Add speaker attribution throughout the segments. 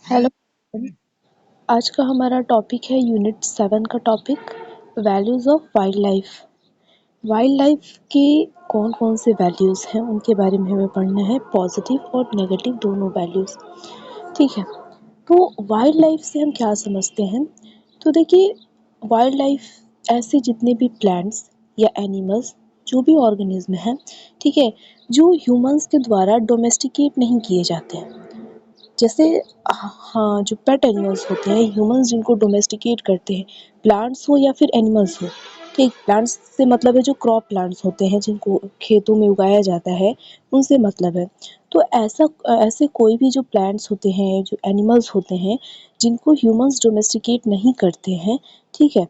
Speaker 1: Hello. आज का हमारा टॉपिक है यूनिट 7 का topic values of wild life. Wild life के कौन कौन से वैल्यूज़ हैं उनके बारे में हमें पढ़ना है, पॉजिटिव और नेगेटिव दोनों वैल्यूज़। ठीक है, तो वाइल्ड लाइफ से हम क्या समझते हैं? तो देखिए, वाइल्ड लाइफ ऐसे जितने भी प्लांट्स या एनिमल्स, जो भी ऑर्गेनिज्म हैं, ठीक है, जो ह्यूमंस के द्वारा डोमेस्टिकेट नहीं किए जाते हैं। जैसे हाँ, जो पेट एनिमल्स होते हैं, ह्यूमंस जिनको डोमेस्टिकेट करते हैं, प्लांट्स हो या फिर एनिमल्स हो। ठीक, प्लांट्स से मतलब है जो क्रॉप प्लांट्स होते हैं जिनको खेतों में उगाया जाता है, उनसे मतलब है। तो ऐसे कोई भी जो प्लांट्स होते हैं, जो एनिमल्स होते हैं, जिनको ह्यूमंस डोमेस्टिकेट नहीं करते हैं, ठीक है,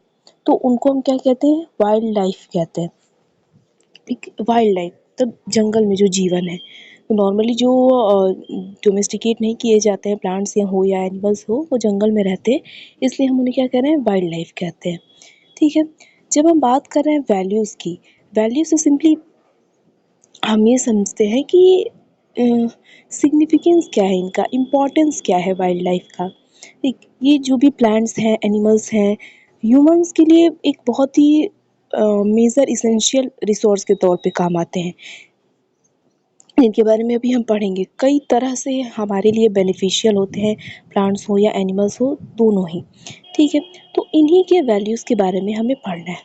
Speaker 1: तो उनको हम क्या कहते हैं? वाइल्ड लाइफ कहते हैं। एक वाइल्ड लाइफ तब जंगल में जो जीवन है, तो नॉर्मली जो डोमेस्टिकेट नहीं किए जाते हैं प्लांट्स या हो या एनिमल्स हो, वो जंगल में रहते हैं, इसलिए हम उन्हें क्या कह रहे हैं? वाइल्ड लाइफ कहते हैं। ठीक है, जब हम बात कर रहे हैं वैल्यूज़ की, वैल्यू से सिंपली हम ये समझते हैं कि सिग्निफिकेंस क्या है इनका, इम्पोर्टेंस क्या है वाइल्ड लाइफ का। ठीक, ये जो भी प्लांट्स हैं, एनिमल्स हैं, ह्यूमंस के लिए एक बहुत ही मेजर इसेंशियल रिसोर्स के तौर पे काम आते हैं। इनके बारे में अभी हम पढ़ेंगे। कई तरह से हमारे लिए बेनिफिशियल होते हैं, प्लांट्स हो या एनिमल्स हो, दोनों ही। ठीक है, तो इन्हीं के वैल्यूज़ के बारे में हमें पढ़ना है।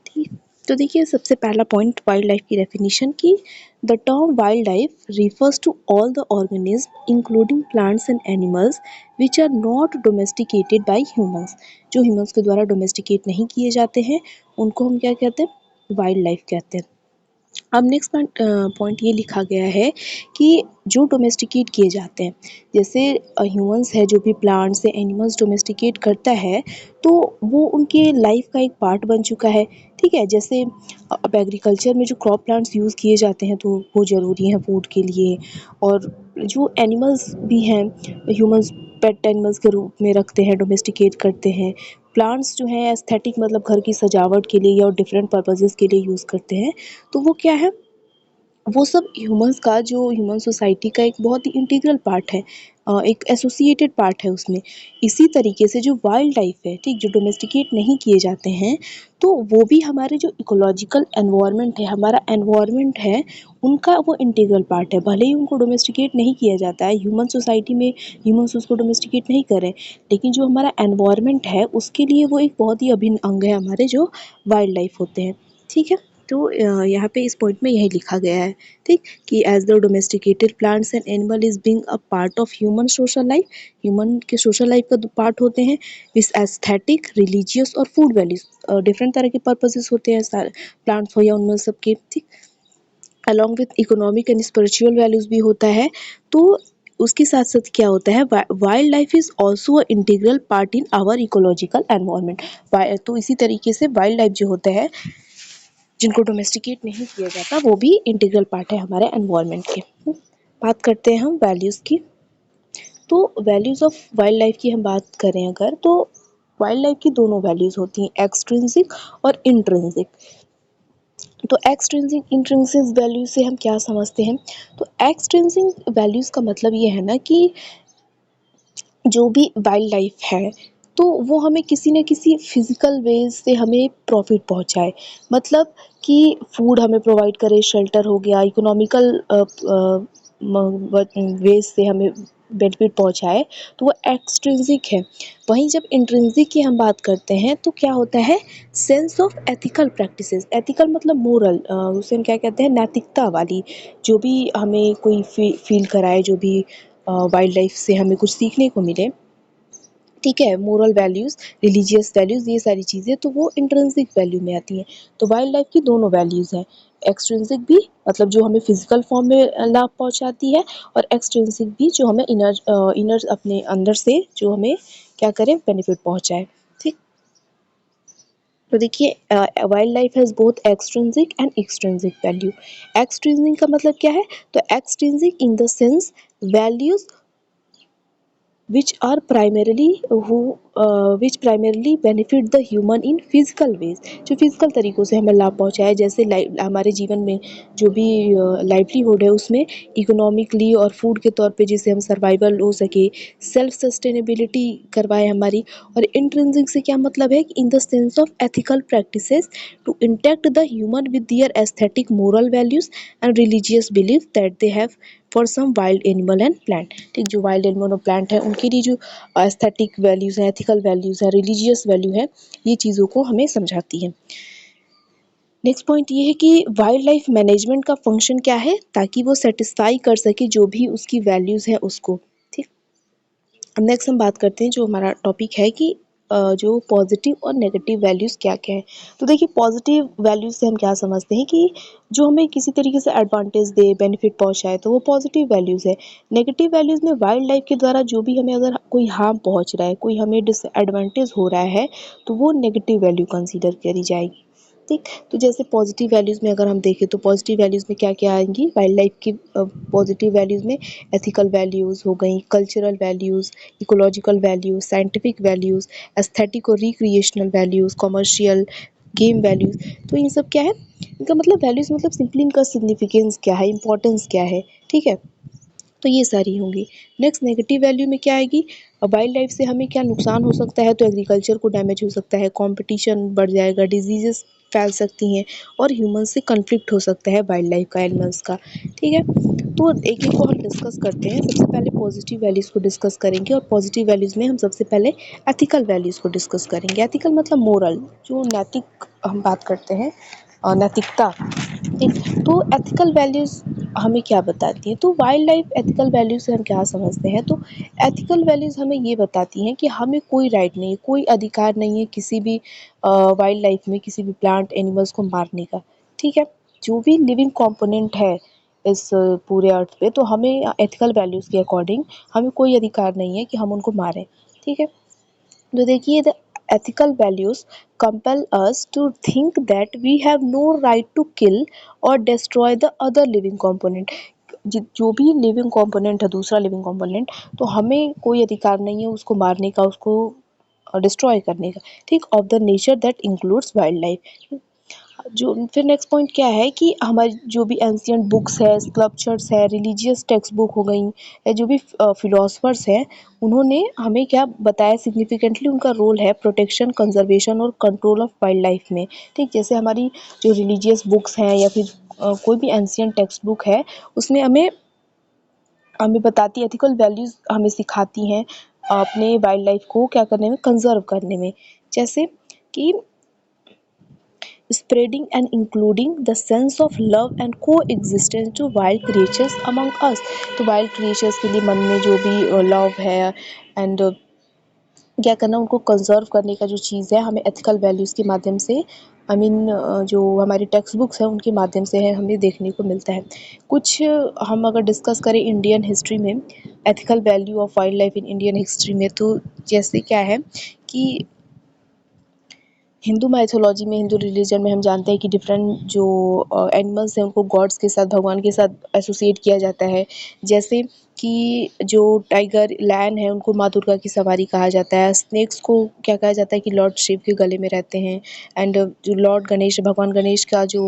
Speaker 1: ठीक, तो देखिए, सबसे पहला पॉइंट वाइल्ड लाइफ की डेफिनेशन की। The term wild life refers to all the organism including plants and animals which are not domesticated by humans. जो ह्यूमंस के द्वारा डोमेस्टिकेट नहीं किए जाते हैं, उनको हम क्या कहते हैं? वाइल्ड लाइफ कहते हैं। अब नेक्स्ट पॉइंट ये लिखा गया है कि जो डोमेस्टिकेट किए जाते हैं, जैसे ह्यूमंस है, जो भी प्लांट्स या एनिमल्स डोमेस्टिकेट करता है, तो वो उनके लाइफ का एक पार्ट बन चुका है। ठीक है, जैसे अब एग्रीकल्चर में जो क्रॉप प्लांट्स यूज़ किए जाते हैं, तो वो ज़रूरी हैं फूड के लिए। और जो एनिमल्स भी हैं, ह्यूमंस पेट एनिमल्स के रूप में रखते हैं, डोमेस्टिकेट करते हैं। प्लांट्स जो हैं एस्थेटिक, मतलब घर की सजावट के लिए या डिफरेंट पर्पसेस के लिए यूज़ करते हैं। तो वो क्या है? वो सब ह्यूमंस का, जो ह्यूमन सोसाइटी का एक बहुत ही इंटीग्रल पार्ट है, एक एसोसिएटेड पार्ट है उसमें। इसी तरीके से जो वाइल्ड लाइफ है, ठीक, जो डोमेस्टिकेट नहीं किए जाते हैं, तो वो भी हमारे जो इकोलॉजिकल एनवायरनमेंट है, हमारा एनवायरनमेंट है, उनका वो इंटीग्रल पार्ट है। भले ही उनको डोमेस्टिकेट नहीं किया जाता है ह्यूमन सोसाइटी में, ह्यूमंस उसको डोमेस्टिकेट नहीं करें, लेकिन जो हमारा एनवायरनमेंट है उसके लिए वो एक बहुत ही अभिन्न अंग है हमारे जो वाइल्ड लाइफ होते हैं। ठीक है, तो यहाँ पे इस पॉइंट में यही लिखा गया है, ठीक, कि as the domesticated plants and animal is being a part of human social life, human के सोशल लाइफ का पार्ट होते हैं, विथ एस्थेटिक, रिलीजियस और फूड वैल्यूज, डिफरेंट तरह के पर्पसेस होते हैं प्लांट्स हो या उनमें सबके, ठीक, along with economic and spiritual values भी होता है। तो उसके साथ साथ क्या होता है? Wild life is also a integral part in our ecological environment. तो इसी तरीके से वाइल्ड लाइफ जो होता है, जिनको डोमेस्टिकेट नहीं किया जाता, वो भी इंटीग्रल पार्ट है हमारे एनवायरनमेंट के। बात करते हैं हम वैल्यूज़ की। तो वैल्यूज़ ऑफ वाइल्ड लाइफ की हम बात करें अगर, तो वाइल्ड लाइफ की दोनों वैल्यूज़ होती हैं, एक्सट्रिंसिक और इंट्रिंसिक। तो एक्सट्रिंसिक इंट्रिंसिक वैल्यूज से हम क्या समझते हैं? तो एक्सट्रिंसिक वैल्यूज़ का मतलब ये है ना कि जो भी वाइल्ड लाइफ है, तो वो हमें किसी न किसी फिजिकल वेज से हमें प्रॉफिट पहुंचाए। मतलब कि फूड हमें प्रोवाइड करे, शेल्टर हो गया, इकोनॉमिकल वेज से हमें बेनिफिट पहुंचाए, तो वो एक्सट्रिंसिक है। वहीं जब इंट्रिंसिक की हम बात करते हैं, तो क्या होता है? Sense of ethical practices. Ethical मतलब मोरल, उसे हम क्या कहते हैं? नैतिकता वाली। जो भी हमें कोई फील कराए, जो भी वाइल्ड लाइफ से हमें कुछ सीखने को मिले, ठीक है, मोरल वैल्यूज़, रिलीजियस वैल्यूज़, ये सारी चीज़ें, तो वो इंट्रिंसिक वैल्यू में आती हैं। तो वाइल्ड लाइफ की दोनों वैल्यूज़ हैं, एक्सट्रिंसिक भी, मतलब जो हमें फिजिकल फॉर्म में लाभ पहुंचाती है, और एक्सट्रिंसिक भी, जो हमें इनर अपने अंदर से जो हमें क्या करें? बेनिफिट पहुंचाए। ठीक, तो देखिए, wild life has both extrinsic and extrinsic value. Extrinsic का मतलब क्या है? तो extrinsic in the sense values which are primarily who which primarily benefit the human in physical ways, जो फिजिकल तरीकों से हमें लाभ पहुंचाए, जैसे हमारे जीवन में जो भी लाइवलीहुड है उसमें इकोनॉमिकली और फूड के तौर पे जिससे हम सर्वाइवल हो सके, सेल्फ सस्टेनेबिलिटी करवाए हमारी। और इंट्रिंसिक से क्या मतलब है कि in the sense of ethical practices to intact the human with their aesthetic moral values and religious belief that they have for some wild animal and plant. ठीक, जो वाइल्ड एनिमल और प्लांट है उनके लिए जो एस्थेटिक वैल्यूज़ हैं, ethical values हैं, religious value है, ये चीज़ों को हमें समझाती है। नेक्स्ट पॉइंट ये है कि वाइल्ड लाइफ मैनेजमेंट का फंक्शन क्या है, ताकि वो सेटिस्फाई कर सके जो भी उसकी वैल्यूज़ हैं उसको। ठीक, अब नेक्स्ट हम बात करते हैं, जो हमारा टॉपिक है कि जो पॉजिटिव और नेगेटिव वैल्यूज़ क्या-क्या हैं। तो देखिए, पॉजिटिव वैल्यूज़ से हम क्या समझते हैं कि जो हमें किसी तरीके से एडवांटेज दे, बेनिफिट पहुँचाए, तो वो पॉजिटिव वैल्यूज़ है। नेगेटिव वैल्यूज़ में वाइल्ड लाइफ के द्वारा जो भी हमें अगर कोई हार्म पहुँच रहा है, कोई हमें डिसएडवांटेज हो रहा है, तो वो नेगेटिव वैल्यू कंसीडर करी जाएगी। ठीक, तो जैसे पॉजिटिव वैल्यूज़ में अगर हम देखें तो पॉजिटिव वैल्यूज़ में क्या-क्या आएँगी वाइल्ड लाइफ की। पॉजिटिव वैल्यूज़ में एथिकल वैल्यूज़ हो गई, cultural values, ecological values, scientific values, aesthetic और recreational values, commercial, game values. तो ये सब क्या है? इनका मतलब वैल्यूज़ मतलब सिंपली इनका सिग्निफिकेंस क्या है, इम्पोर्टेंस क्या है, ठीक है? तो ये सारी होंगी। नेक्स्ट नेगेटिव वैल्यू में क्या आएगी? वाइल्ड लाइफ से हमें क्या नुकसान हो सकता है, तो एग्रीकल्चर को डैमेज हो सकता है, कंपटीशन बढ़ जाएगा, डिजीजेस फैल सकती हैं और ह्यूमन से कन्फ्लिक्ट हो सकता है वाइल्ड लाइफ का, एनिमल्स का। ठीक है, तो एक एक को हम डिस्कस करते हैं। सबसे पहले पॉजिटिव वैल्यूज़ को डिस्कस करेंगे, और पॉजिटिव वैल्यूज़ में हम सबसे पहले एथिकल वैल्यूज़ को डिस्कस करेंगे। एथिकल मतलब मोरल, जो नैतिक हम बात करते हैं, नैतिकता। ठीक, तो एथिकल वैल्यूज़ हमें क्या बताती है, तो वाइल्ड लाइफ एथिकल वैल्यूज से हम क्या समझते हैं, तो एथिकल वैल्यूज हमें ये बताती हैं कि हमें कोई राइट नहीं है, कोई अधिकार नहीं है किसी भी वाइल्ड लाइफ में किसी भी प्लांट एनिमल्स को मारने का। ठीक है, जो भी लिविंग कंपोनेंट है इस पूरे अर्थ पे, तो हमें एथिकल वैल्यूज के अकॉर्डिंग हमें कोई अधिकार नहीं है कि हम उनको मारें। ठीक है, तो देखिए, the ethical values compel us to think that we have no right to kill or destroy the other living component। जो भी लिविंग कंपोनेंट है, दूसरा लिविंग कंपोनेंट, तो हमें कोई अधिकार नहीं है उसको मारने का, उसको डिस्ट्रॉय करने का। ठीक, of the nature that includes wild life. जो फिर नेक्स्ट पॉइंट क्या है कि हमारी जो भी एंशियंट बुक्स है, स्कल्पचर्स है, रिलीजियस टेक्स्ट बुक हो गई, या जो भी फिलोसफर्स हैं, उन्होंने हमें क्या बताया, सिग्निफिकेंटली उनका रोल है प्रोटेक्शन, कंजर्वेशन और कंट्रोल ऑफ वाइल्ड लाइफ में। ठीक, जैसे हमारी जो रिलीजियस बुक्स हैं या फिर कोई भी एंशियंट टेक्स्ट बुक है, उसमें हमें हमें बताती है, एथिकल वैल्यूज़ हमें सिखाती हैं अपने वाइल्ड लाइफ को क्या करने में, कंजर्व करने में। जैसे कि spreading and including the sense of love and coexistence to wild creatures among us। तो वाइल्ड क्रिएचर्स के लिए मन में जो भी लव है एंड क्या करना, उनको कंजर्व करने का जो चीज़ है, हमें एथिकल वैल्यूज़ के माध्यम से, आई मीन जो हमारी टेक्स्ट बुक्स हैं उनके माध्यम से है हमें देखने को मिलता है। कुछ हम अगर डिस्कस करें इंडियन हिस्ट्री में, ethical value of wild life in Indian history में, तो जैसे क्या है कि हिंदू माइथोलॉजी में, हिंदू रिलीजन में हम जानते हैं कि डिफरेंट जो एनिमल्स हैं उनको गॉड्स के साथ, भगवान के साथ एसोसिएट किया जाता है। जैसे कि जो टाइगर, लायन है, उनको माँ दुर्गा की सवारी कहा जाता है। स्नेक्स को क्या कहा जाता है कि लॉर्ड शिव के गले में रहते हैं। एंड जो लॉर्ड गणेश, भगवान गणेश का जो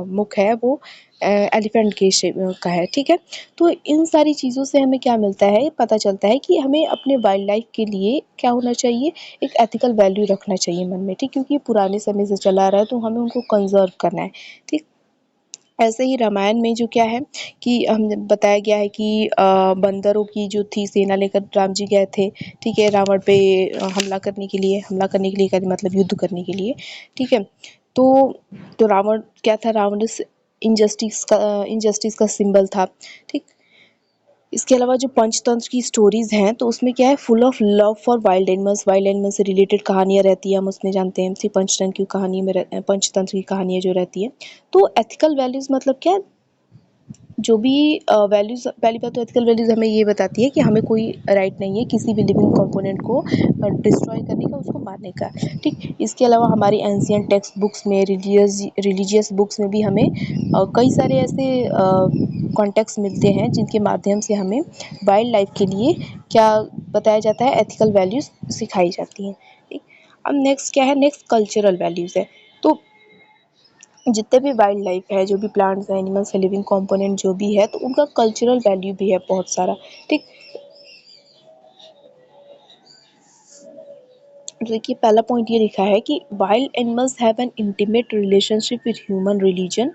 Speaker 1: मुख है वो एलिफेंट के शेप का है। ठीक है, तो इन सारी चीज़ों से हमें क्या मिलता है, पता चलता है कि हमें अपने वाइल्ड लाइफ के लिए क्या होना चाहिए, एक एथिकल वैल्यू रखना चाहिए मन में। ठीक, क्योंकि ये पुराने समय से चला आ रहा है, तो हमें उनको कंजर्व करना है। ठीक, ऐसे ही रामायण में जो क्या है कि हम बताया गया है कि बंदरों की जो थी सेना लेकर राम जी गए थे, ठीक है, रावण पे हमला करने के लिए मतलब युद्ध करने के लिए। ठीक है, तो रावण क्या था, रावण इनजस्टिस का सिंबल था। ठीक, इसके अलावा जो पंचतंत्र की स्टोरीज़ हैं, तो उसमें क्या है, full of love for wild animals से रिलेटेड कहानियाँ रहती हैं, हम उसमें जानते हैं। पंचतंत्र की कहानियाँ जो रहती हैं। तो एथिकल वैल्यूज़ मतलब क्या है, जो भी वैल्यूज़, पहली बात तो एथिकल वैल्यूज़ हमें ये बताती है कि हमें कोई राइट नहीं है किसी भी लिविंग कंपोनेंट को डिस्ट्रॉय करने का, उसको मारने का, ठीक। इसके अलावा हमारी एंशिएंट टेक्स्ट बुक्स में, रिलीजियस बुक्स में भी हमें कई सारे ऐसे कॉन्टेक्स्ट मिलते हैं जिनके माध्यम से हमें वाइल्ड लाइफ के लिए क्या बताया जाता है, एथिकल वैल्यूज़ सिखाई जाती हैं, ठीक। अब नेक्स्ट क्या है, नेक्स्ट कल्चरल वैल्यूज़ है। तो जितने भी वाइल्ड लाइफ है, जो भी प्लांट्स हैं, एनिमल्स है, लिविंग कंपोनेंट जो भी है, तो उनका कल्चरल वैल्यू भी है बहुत सारा, ठीक। देखिए पहला पॉइंट ये लिखा है कि wild animals have an intimate relationship with human religion,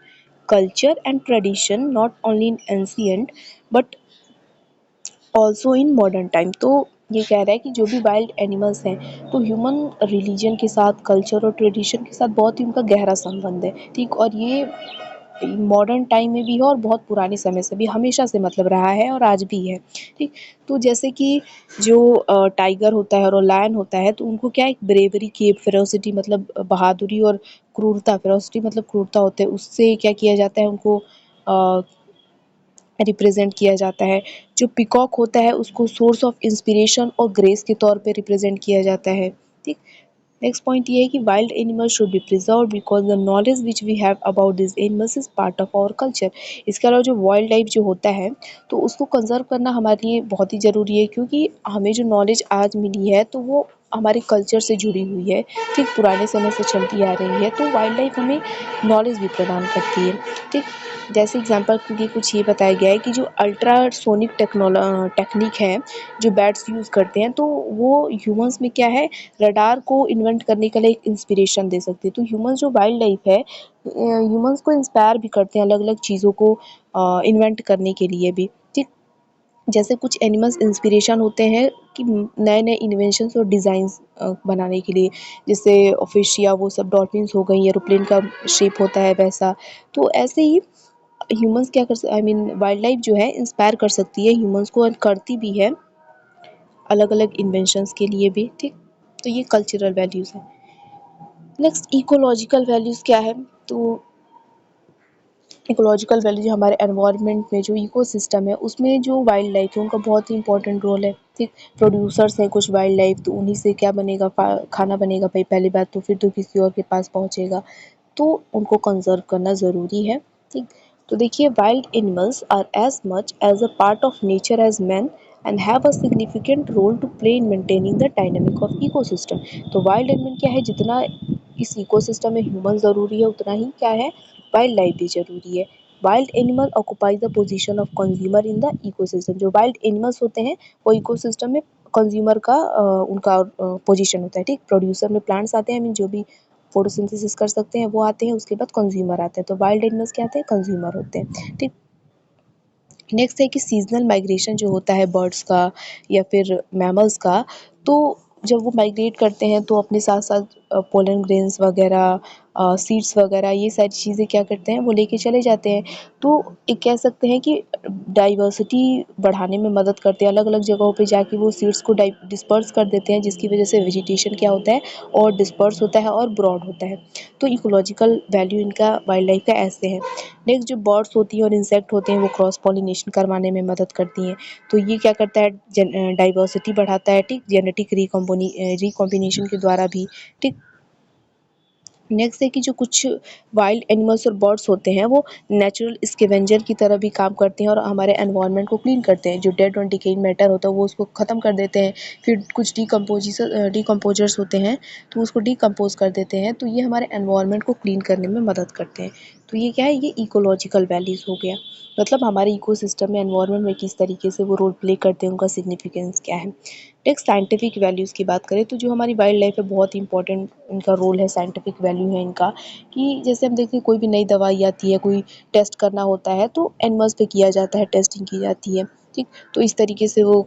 Speaker 1: culture and tradition, not only in ancient but also in modern time. तो ये कह रहा है कि जो भी वाइल्ड एनिमल्स हैं, तो ह्यूमन रिलीजन के साथ, कल्चर और ट्रेडिशन के साथ बहुत ही उनका गहरा संबंध है, ठीक। और ये मॉडर्न टाइम में भी है और बहुत पुराने समय से भी, हमेशा से मतलब रहा है और आज भी है, ठीक। तो जैसे कि जो टाइगर होता है और लायन होता है, तो उनको क्या एक ब्रेवरी की, फेरोसिटी मतलब बहादुरी और क्रूरता, फेरोसिटी मतलब क्रूरता होते हैं, उससे क्या किया जाता है, उनको रिप्रेजेंट किया जाता है। जो पीकॉक होता है उसको सोर्स ऑफ इंस्पिरेशन और ग्रेस के तौर पे रिप्रेजेंट किया जाता है, ठीक। नेक्स्ट पॉइंट ये है कि wild animals should be preserved because the knowledge which we have about this animals is part of our culture. इसके अलावा जो वाइल्ड लाइफ जो होता है, तो उसको कंजर्व करना हमारे लिए बहुत ही ज़रूरी है, क्योंकि हमें जो नॉलेज आज मिली है तो वो हमारे कल्चर से जुड़ी हुई है, ठीक, पुराने समय से चलती आ रही है। तो वाइल्ड लाइफ हमें नॉलेज भी प्रदान करती है, ठीक। जैसे एग्जांपल के लिए कुछ ये बताया गया है कि जो अल्ट्रासोनिक टेक्निक है, जो बैट्स यूज़ करते हैं, तो वो ह्यूमंस में क्या है, रडार को इन्वेंट करने के लिए एक इंस्पिरेशन दे सकती है। तो ह्यूमंस जो वाइल्ड लाइफ है, ह्यूमंस को इंस्पायर भी करते हैं अलग-अलग चीज़ों को इन्वेंट करने के लिए भी, ठीक। जैसे कुछ एनिमल्स इंस्पिरेशन होते हैं कि नए-नए इन्वेंशंस और डिज़ाइंस बनाने के लिए, जैसे फिश या वो सब डॉल्फिन्स हो गई, एरोप्लेन का शेप होता है वैसा। तो ऐसे ही ह्यूमंस क्या कर आई मीन वाइल्ड लाइफ जो है इंस्पायर कर सकती है ह्यूमंस को और करती भी है अलग-अलग इन्वेंशंस के लिए भी, ठीक। तो ये कल्चरल वैल्यूज़ हैं। नेक्स्ट इकोलॉजिकल वैल्यूज़ क्या है, तो इकोलॉजिकल वैल्यू जो हमारे एनवायरनमेंट में जो इकोसिस्टम है, उसमें जो वाइल्ड लाइफ है उनका बहुत ही इंपॉर्टेंट रोल है, ठीक। प्रोड्यूसर्स हैं कुछ वाइल्ड लाइफ, तो उन्हीं से क्या बनेगा, खाना बनेगा भाई पहली बात, तो फिर तो किसी और के पास पहुँचेगा, तो उनको कंजर्व करना ज़रूरी है, ठीक। तो देखिए wild animals are as much as a part of nature as man and have a significant role to play in maintaining the dynamic of ecosystem. तो वाइल्ड एनिमल क्या है, जितना इस इकोसिस्टम में ह्यूमन ज़रूरी है, उतना ही क्या है, वाइल्ड लाइफ भी ज़रूरी है। Wild animal occupy the position of consumer in the ecosystem. जो वाइल्ड एनिमल्स होते हैं वो इकोसिस्टम में कंज्यूमर का उनका पोजीशन होता है, ठीक। प्रोड्यूसर में प्लांट्स आते हैं, आई मीन जो भी फोटोसिंथेसिस कर सकते हैं वो आते हैं, उसके बाद कंज्यूमर आते हैं। तो वाइल्ड एनिमल्स क्या आते हैं, कंज्यूमर होते हैं, ठीक। नेक्स्ट है कि सीजनल माइग्रेशन जो होता है बर्ड्स का या फिर मैमल्स का, तो जब वो माइग्रेट करते हैं तो अपने साथ साथ पोलन ग्रेन्स वगैरह, सीड्स वगैरह, ये सारी चीज़ें क्या करते हैं, वो लेके चले जाते हैं। तो एक कह सकते हैं कि डाइवर्सिटी बढ़ाने में मदद करते हैं, अलग अलग जगहों पे जाके वो सीड्स को डिस्पर्स कर देते हैं, जिसकी वजह से वेजिटेशन क्या होता है, और डिस्पर्स होता है और ब्रॉड होता है। तो इकोलॉजिकल वैल्यू इनका वाइल्ड लाइफ का ऐसे है। नेक्स्ट जो बर्ड्स होती हैं और इंसेक्ट होते हैं वो क्रॉस पॉलिनेशन करवाने में मदद करती हैं। तो ये क्या करता है, डाइवर्सिटी बढ़ाता है, ठीक, जेनेटिक रिकॉम्बिनेशन के द्वारा भी, ठीक। नेक्स्ट है कि जो कुछ वाइल्ड एनिमल्स और बर्ड्स होते हैं वो नेचुरल स्कैवेंजर की तरह भी काम करते हैं और हमारे एनवायरनमेंट को क्लीन करते हैं। जो डेड और डिकेइंग मैटर होता है वो उसको ख़त्म कर देते हैं। फिर कुछ डिकम्पोजर्स होते हैं, तो उसको डिकम्पोज कर देते हैं, तो ये हमारे एनवायरनमेंट को क्लीन करने में मदद करते हैं। तो ये क्या है, ये इकोलॉजिकल वैल्यूज़ हो गया, मतलब हमारे इकोसिस्टम में, एनवायरनमेंट में किस तरीके से वो रोल प्ले करते हैं, उनका सिग्निफिकेंस क्या है। नेक्स्ट साइंटिफिक वैल्यूज़ की बात करें, तो जो हमारी वाइल्ड लाइफ है बहुत ही इंपॉर्टेंट इनका रोल है, साइंटिफिक वैल्यू है इनका, कि जैसे हम देखते हैं कोई भी नई दवाई आती है, कोई टेस्ट करना होता है, तो एनिमल्स पे किया जाता है, टेस्टिंग की जाती है, ठीक। तो इस तरीके से वो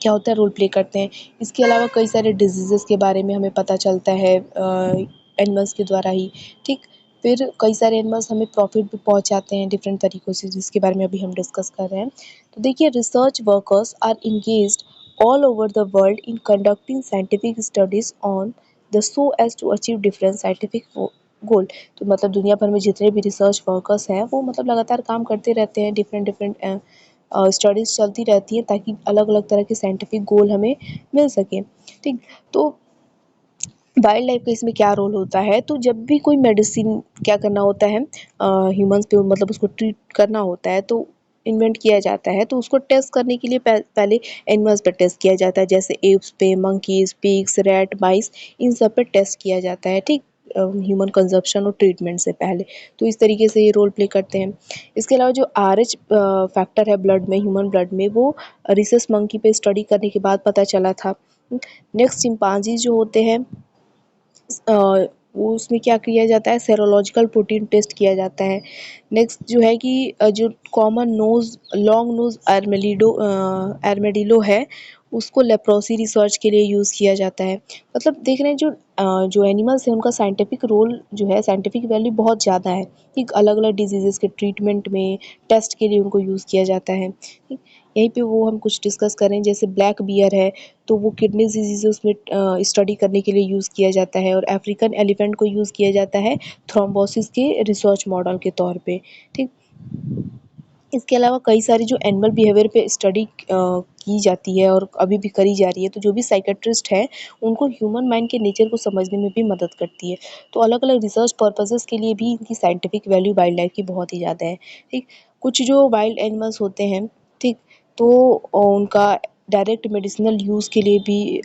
Speaker 1: क्या होता है, रोल प्ले करते हैं। इसके अलावा कई सारे डिजीज़ेज़ के बारे में हमें पता चलता है एनिमल्स के द्वारा ही, ठीक। फिर कई सारे एनिमल्स हमें प्रॉफ़िट भी पहुँचाते हैं डिफरेंट तरीक़ों से, जिसके बारे में अभी हम डिस्कस कर रहे हैं। तो देखिए research workers are engaged all over the world in conducting scientific studies on the so as to achieve different scientific गोल। तो मतलब दुनिया भर में जितने भी रिसर्च वर्कर्स हैं वो मतलब लगातार काम करते रहते हैं, डिफरेंट डिफरेंट स्टडीज़ चलती रहती हैं ताकि अलग-अलग तरह के साइंटिफिक गोल हमें मिल सकें, ठीक। तो वाइल्ड लाइफ का इसमें क्या रोल होता है, तो जब भी कोई मेडिसिन क्या करना होता है ह्यूमंस पे, मतलब उसको ट्रीट करना होता है, तो इन्वेंट किया जाता है, तो उसको टेस्ट करने के लिए पहले एनिमल्स पे टेस्ट किया जाता है, जैसे एप्स पे, मंकीज, पिग्स, रैट, माइस, इन सब पे टेस्ट किया जाता है, ठीक। ह्यूमन कंजप्शन और ट्रीटमेंट से पहले। तो इस तरीके से ये रोल प्ले करते हैं। इसके अलावा जो RH फैक्टर है ब्लड में, ह्यूमन ब्लड में, वो रिसस मंकी पे स्टडी करने के बाद पता चला था। नेक्स्ट चिंपांजीज जो होते हैं, वो उसमें क्या किया जाता है, सेरोलॉजिकल प्रोटीन टेस्ट किया जाता है। नेक्स्ट जो है कि जो कॉमन नोज़ लॉन्ग नोज़ आर्मेडिलो है, उसको लेप्रोसी रिसर्च के लिए यूज़ किया जाता है। मतलब देख रहे हैं जो एनिमल्स हैं उनका साइंटिफिक रोल जो है, साइंटिफिक वैल्यू बहुत ज़्यादा है, ठीक। अलग-अलग डिजीज़ेज़ के ट्रीटमेंट में, टेस्ट के लिए उनको यूज़ किया जाता है, ठीक। यहीं पे वो हम कुछ डिस्कस करें, जैसे ब्लैक बियर है, तो वो किडनी डिजीज़ेज़ में स्टडी करने के लिए यूज़ किया जाता है, और अफ्रीकन एलिफेंट को यूज़ किया जाता है थ्रोम्बोसिस के रिसर्च मॉडल के तौर पे, ठीक। इसके अलावा कई सारी जो एनिमल बिहेवियर पे स्टडी की जाती है और अभी भी करी जा रही है, तो जो भी साइकियाट्रिस्ट हैं उनको ह्यूमन माइंड के नेचर को समझने में भी मदद करती है। तो अलग-अलग रिसर्च पर्पसेस के लिए भी इनकी साइंटिफिक वैल्यू वाइल्ड लाइफ की बहुत ही ज़्यादा है, ठीक। कुछ जो वाइल्ड एनिमल्स होते हैं, ठीक, तो उनका डायरेक्ट मेडिसिनल यूज़ के लिए भी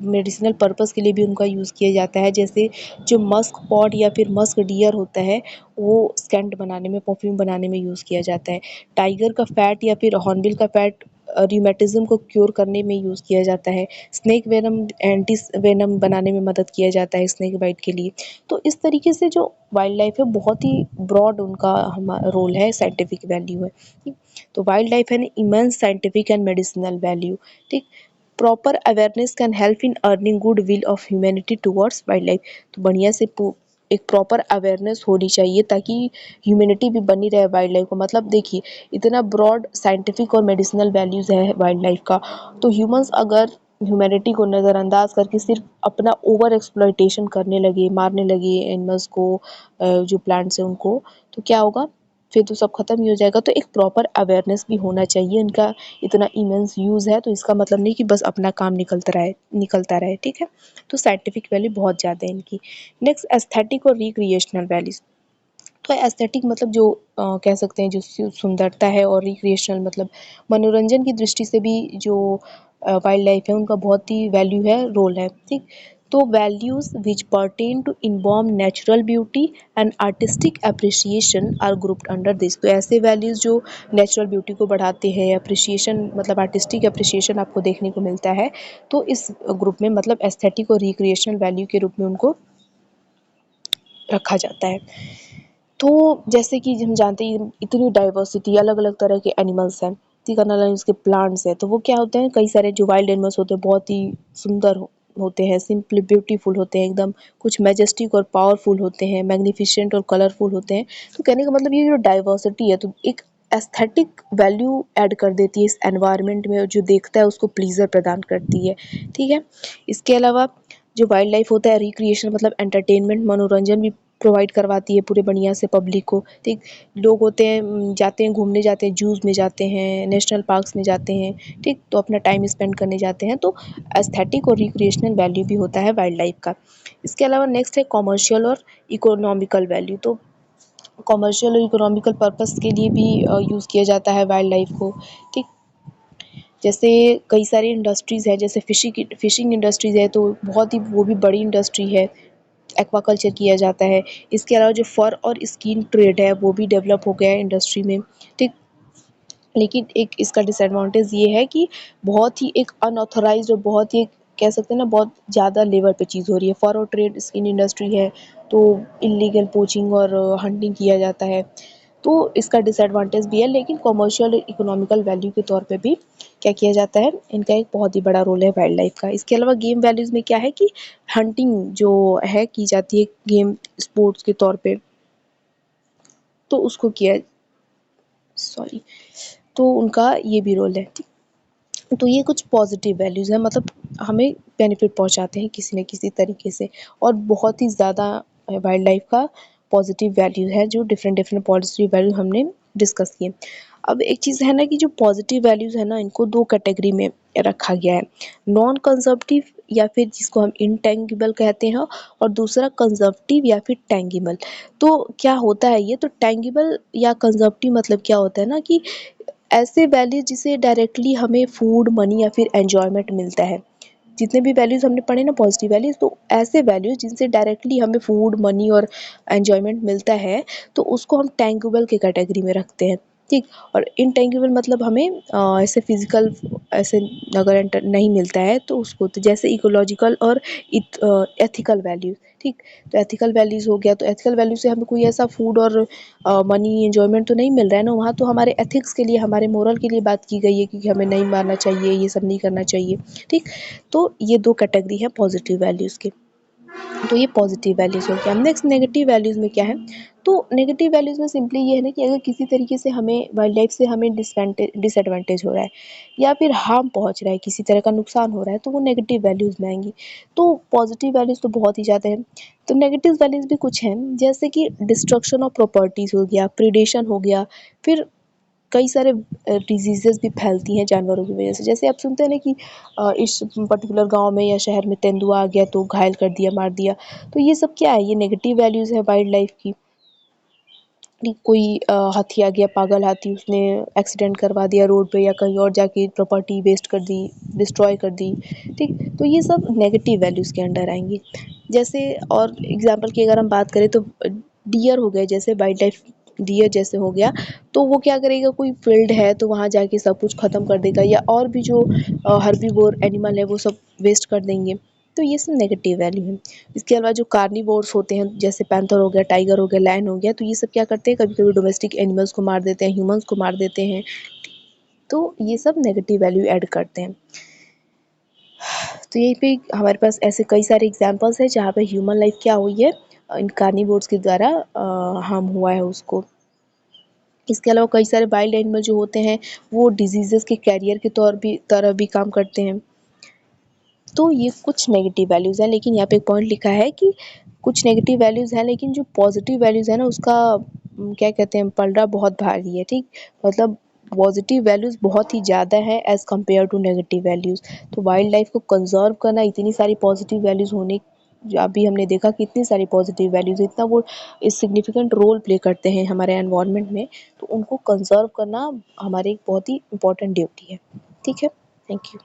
Speaker 1: मेडिसिनल पर्पस के लिए भी उनका यूज़ किया जाता है। जैसे जो मस्क पॉड या फिर मस्क डियर होता है, वो सेंट बनाने में, परफ्यूम बनाने में यूज़ किया जाता है। टाइगर का फैट या फिर हॉर्नबिल का फैट रूमेटिज़्म को क्योर करने में यूज़ किया जाता है। स्नेक वेनम एंटी वेनम बनाने में मदद किया जाता है स्नेक बाइट के लिए। तो इस तरीके से जो वाइल्ड लाइफ है बहुत ही ब्रॉड उनका रोल है, साइंटिफिक वैल्यू है, ठीक। तो वाइल्ड लाइफ है immense scientific and medicinal value, ठीक। Proper awareness can help in earning good will of humanity towards wild life. तो बढ़िया से एक प्रॉपर अवेयरनेस होनी चाहिए ताकि ह्यूमैनिटी भी बनी रहे वाइल्ड लाइफ को। मतलब देखिए, इतना ब्रॉड साइंटिफिक और मेडिसिनल वैल्यूज़ है वाइल्ड लाइफ का, तो ह्यूमंस अगर ह्यूमैनिटी को नज़रअंदाज करके सिर्फ अपना ओवर एक्सप्लॉइटेशन करने लगे, मारने लगे एनिमल्स को, जो प्लांट्स हैं उनको, तो क्या होगा, फिर तो सब खत्म ही हो जाएगा। तो एक प्रॉपर अवेयरनेस भी होना चाहिए। इनका इतना इमेंस यूज़ है, तो इसका मतलब नहीं कि बस अपना काम निकलता रहे, ठीक है। तो साइंटिफिक वैल्यू बहुत ज़्यादा है इनकी। नेक्स्ट एस्थेटिक और रिक्रिएशनल वैल्यूज़। तो एस्थेटिक मतलब जो कह सकते हैं जो सुंदरता है, और रिक्रिएशनल मतलब मनोरंजन की दृष्टि से भी जो वाइल्ड लाइफ है उनका बहुत ही वैल्यू है, रोल है, ठीक। तो values which pertain to inform natural beauty and artistic appreciation are grouped under this. तो ऐसे वैल्यूज़ जो नेचुरल ब्यूटी को बढ़ाते हैं, अप्रिसिएशन मतलब आर्टिस्टिक अप्रिसिएशन आपको देखने को मिलता है, तो इस ग्रुप में मतलब एस्थेटिक और रिक्रिएशनल वैल्यू के रूप में उनको रखा जाता है। तो जैसे कि हम जानते हैं इतनी डाइवर्सिटी, अलग-अलग तरह के एनिमल्स हैं, ठीक है, अलग उसके प्लांट्स हैं, तो वो क्या होते हैं, कई सारे जो वाइल्ड एनिमल्स होते हैं बहुत ही सुंदर होते हैं, सिंपली ब्यूटीफुल होते हैं एकदम, कुछ मैजेस्टिक और पावरफुल होते हैं, मैग्निफिसेंट और कलरफुल होते हैं। तो कहने का मतलब ये जो डाइवर्सिटी है, तो एक एस्थेटिक वैल्यू ऐड कर देती है इस एनवायरनमेंट में, और जो देखता है उसको प्लीज़र प्रदान करती है, ठीक है। इसके अलावा जो वाइल्ड लाइफ होता है, रिक्रिएशन मतलब एंटरटेनमेंट, मनोरंजन भी प्रोवाइड करवाती है पूरे बढ़िया से पब्लिक को, ठीक। लोग होते हैं जाते हैं, घूमने जाते हैं, जूज़ में जाते हैं, नेशनल पार्क्स में जाते हैं, ठीक, तो अपना टाइम स्पेंड करने जाते हैं। तो एस्थेटिक और रिक्रिएशनल वैल्यू भी होता है वाइल्ड लाइफ का। इसके अलावा नेक्स्ट है कॉमर्शियल और इकोनॉमिकल वैल्यू। तो कॉमर्शियल और इकोनॉमिकल पर्पस के लिए भी यूज़ किया जाता है वाइल्ड लाइफ को, ठीक। जैसे कई सारी इंडस्ट्रीज़ है, जैसे फिशिंग इंडस्ट्रीज़ है, तो बहुत ही वो भी बड़ी इंडस्ट्री है, एक्वाकल्चर किया जाता है। इसके अलावा जो फर और स्किन ट्रेड है वो भी डेवलप हो गया है इंडस्ट्री में, ठीक। लेकिन एक इसका डिसएडवांटेज ये है कि बहुत ही एक अनऑथराइज्ड और बहुत ही कह सकते हैं ना बहुत ज़्यादा लेवल पे चीज़ हो रही है। फर और ट्रेड स्किन इंडस्ट्री है, तो इल्लीगल पोचिंग और हंटिंग किया जाता है, तो इसका डिसएडवांटेज भी है। लेकिन कमर्शियल और इकोनॉमिकल वैल्यू के तौर पे भी क्या किया जाता है, इनका एक बहुत ही बड़ा रोल है वाइल्ड लाइफ का। इसके अलावा गेम वैल्यूज़ में क्या है कि हंटिंग जो है की जाती है गेम स्पोर्ट्स के तौर पे, तो उसको किया सॉरी तो उनका ये भी रोल है, ठीक। तो ये कुछ पॉजिटिव वैल्यूज़ हैं, मतलब हमें बेनिफिट पहुंचाते हैं किसी न किसी तरीके से, और बहुत ही ज़्यादा वाइल्ड लाइफ का पॉजिटिव वैल्यू है, जो डिफरेंट डिफरेंट पॉजिटिव वैल्यू हमने डिस्कस किए। अब एक चीज़ है ना कि जो पॉजिटिव वैल्यूज़ है ना, इनको दो कैटेगरी में रखा गया है, नॉन कंजर्वेटिव या फिर जिसको हम इंटेंगिबल कहते हैं, और दूसरा कंजर्वेटिव या फिर टेंगिबल। तो क्या होता है ये, तो टेंगिबल या कंजर्वेटिव मतलब क्या होता है ना कि ऐसे वैल्यू जिसे डायरेक्टली हमें फूड, मनी या फिर एन्जॉयमेंट मिलता है। जितने भी वैल्यूज़ हमने पढ़े ना पॉजिटिव वैल्यूज़, तो ऐसे वैल्यूज़ जिनसे डायरेक्टली हमें फूड, मनी और एन्जॉयमेंट मिलता है, तो उसको हम टेंगिबल की कैटेगरी में रखते हैं, ठीक। और इनटेंगिबल मतलब हमें ऐसे फिजिकल ऐसे अगर नहीं मिलता है तो उसको, तो जैसे इकोलॉजिकल और एथिकल वैल्यू, ठीक। तो एथिकल वैल्यूज़ हो गया, तो एथिकल वैल्यू से हमें कोई ऐसा फूड और मनी एन्जॉयमेंट तो नहीं मिल रहा है ना, वहाँ तो हमारे एथिक्स के लिए, हमारे मोरल के लिए बात की गई है कि हमें नहीं मारना चाहिए, ये सब नहीं करना चाहिए, ठीक। तो ये दो कैटेगरी है पॉजिटिव वैल्यूज़ की। तो ये पॉजिटिव वैल्यूज़ हो गया। नेक्स्ट नेगेटिव वैल्यूज़ में क्या है, तो नेगेटिव वैल्यूज़ में सिंपली ये है ना कि अगर किसी तरीके से हमें वाइल्ड लाइफ से हमें डिसएडवांटेज हो रहा है या फिर हार्म पहुंच रहा है, किसी तरह का नुकसान हो रहा है, तो वो नेगेटिव वैल्यूज़ में आएंगी। तो पॉजिटिव वैल्यूज़ तो बहुत ही ज़्यादा है। तो नेगेटिव वैल्यूज़ भी कुछ हैं, जैसे कि डिस्ट्रक्शन ऑफ प्रॉपर्टीज़ हो गया, प्रीडेशन हो गया, फिर कई सारे डिजीज़ेज़ भी फैलती हैं जानवरों की वजह से। जैसे आप सुनते हैं ना कि इस पर्टिकुलर गाँव में या शहर में तेंदुआ आ गया तो घायल कर दिया, मार दिया। तो ये सब क्या है, ये नेगेटिव वैल्यूज़ है वाइल्ड लाइफ की। कि कोई हाथी आ गया, पागल हाथी, उसने एक्सीडेंट करवा दिया रोड पे या कहीं और जाके प्रॉपर्टी वेस्ट कर दी, डिस्ट्रॉय कर दी, ठीक। तो ये सब नेगेटिव वैल्यूज़ के अंडर आएंगी। जैसे और एग्जांपल की अगर हम बात करें तो डियर हो गए, जैसे वाइल्ड लाइफ डियर जैसे हो गया, तो वो क्या करेगा, कोई फील्ड है तो वहाँ जाके सब कुछ ख़त्म कर देगा, या और भी जो हर्बीवोर एनिमल है वो सब वेस्ट कर देंगे। तो ये सब नेगेटिव वैल्यू है। इसके अलावा जो कार्निवोर्स होते हैं, जैसे पैंथर हो गया, टाइगर हो गया, लायन हो गया, तो ये सब क्या करते हैं, कभी-कभी डोमेस्टिक एनिमल्स को मार देते हैं, ह्यूमन्स को मार देते हैं। तो ये सब नेगेटिव वैल्यू ऐड करते हैं। तो यहीं पे हमारे पास ऐसे कई सारे एग्जांपल्स हैं जहाँ पे ह्यूमन लाइफ क्या हुई है, इन कार्निवोर्स के द्वारा हार्म हुआ है उसको। इसके अलावा कई सारे वाइल्ड एनिमल जो होते हैं, वो डिजीज़ेज़ के कैरियर के तरह भी काम करते हैं। तो ये कुछ नेगेटिव वैल्यूज़ हैं, लेकिन यहाँ पे एक पॉइंट लिखा है कि कुछ नेगेटिव वैल्यूज़ हैं, लेकिन जो पॉजिटिव वैल्यूज़ है ना, उसका क्या कहते हैं, पलड़ा बहुत भारी है, ठीक। मतलब पॉजिटिव वैल्यूज़ बहुत ही ज़्यादा है as compare to negative values. तो वाइल्ड लाइफ को कंजर्व करना, इतनी सारी पॉजिटिव वैल्यूज़ होने, अभी हमने देखा कि इतनी सारी पॉजिटिव वैल्यूज़, इतना वो सिग्निफिकेंट रोल प्ले करते हैं हमारे एनवायरनमेंट में, तो उनको कंजर्व करना हमारी एक बहुत ही इम्पोर्टेंट ड्यूटी है, ठीक है। Thank you.